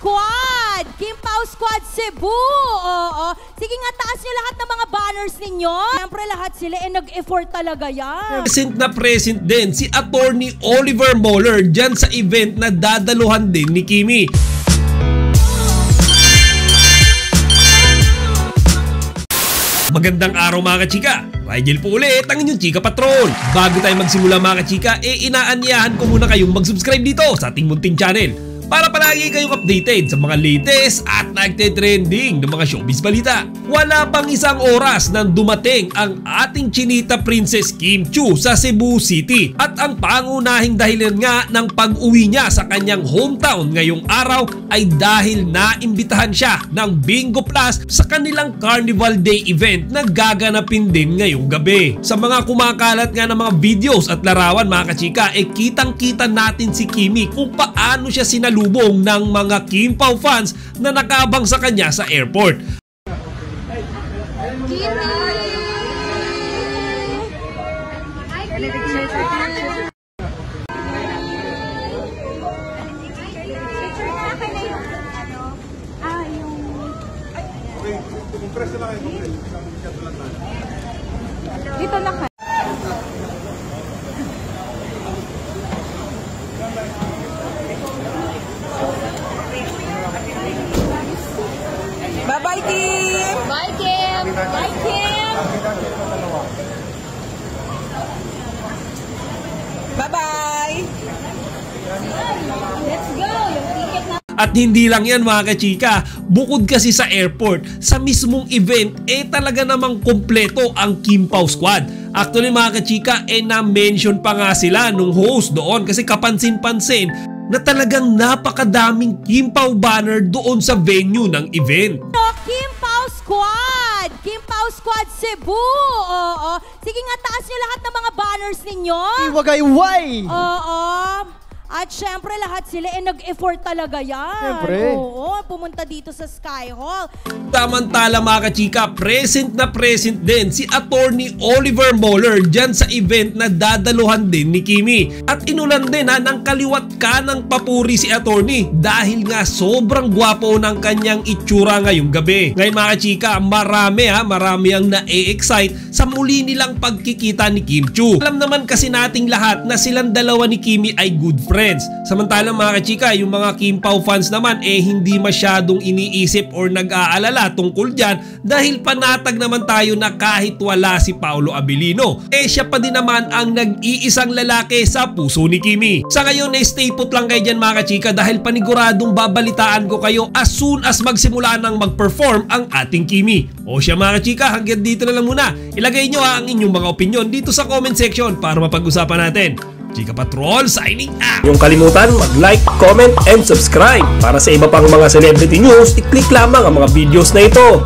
Squad! Kim Pao Squad Cebu! Oo. Sige nga, taas nyo lahat ng mga banners ninyo. Siyempre lahat sila nag-effort talaga yan. Present na present din si Attorney Oliver Moller dyan sa event na dadaluhan din ni Kimi. Magandang araw mga kachika! Rigel po ulit ang inyong Chika Patrol. Bago tayo magsimula mga kachika, inaanyahan ko muna kayong mag-subscribe dito sa ating munting channel para palagi kayong updated sa mga latest at nagte-trending ng mga showbiz balita. Wala pang isang oras nang dumating ang ating Chinita Princess Kim Chiu sa Cebu City. At ang pangunahing dahilan nga ng pag-uwi niya sa kanyang hometown ngayong araw ay dahil naimbitahan siya ng Bingo Plus sa kanilang Carnival Day event na gaganapin din ngayong gabi. Sa mga kumakalat nga ng mga videos at larawan mga kachika, kitang-kita natin si Kimi kung paano siya sinalubong ng mga Kim Pao fans na nakabang sa kanya sa airport. Dito na ka. Bye-bye, Kim! Bye, Kim! Bye, Kim! Bye-bye! Let's go! Yung ticket na... At hindi lang yan mga kachika, bukod kasi sa airport, sa mismong event, talaga namang kompleto ang Kim Pao Squad. Actually mga kachika, na-mention pa nga sila nung host doon kasi kapansin-pansin na talagang napakadaming Kim Pao banner doon sa venue ng event. Kim Pao Squad! Kim Pao Squad Cebu! Oo. Sige nga, taas nyo lahat ng mga banners ninyo. Iwagayway! Oo. At syempre lahat sila nag-effort talaga yan. Syempre. Oo, pumunta dito sa Sky Hall. Samantala mga kachika, present na present din si Attorney Oliver Moller dyan sa event na dadaluhan din ni Kimi. At inulan din ng kaliwat kanang papuri si Attorney dahil nga sobrang gwapo ng kanyang itsura ngayong gabi. Ngayon mga kachika, marami ang na-excite sa muli nilang pagkikita ni Kim Chiu. Alam naman kasi nating lahat na silang dalawa ni Kimi ay good friends. Samantalang mga kachika, yung mga Kim Pao fans naman hindi masyadong iniisip or nag-aalala tungkol dyan dahil panatag naman tayo na kahit wala si Paolo Abilino, siya pa din naman ang nag-iisang lalaki sa puso ni Kimi. Sa ngayon stay put lang kayo dyan mga kachika dahil paniguradong babalitaan ko kayo as soon as magsimula nang mag-perform ang ating Kimi. O siya mga kachika, hanggang dito na lang muna. Ilagay nyo ang inyong mga opinion dito sa comment section para mapag-usapan natin. Chika Patrol signing out! Yung kalimutan mag-like, comment, and subscribe. Para sa iba pang mga celebrity news, i-click lamang ang mga videos na ito.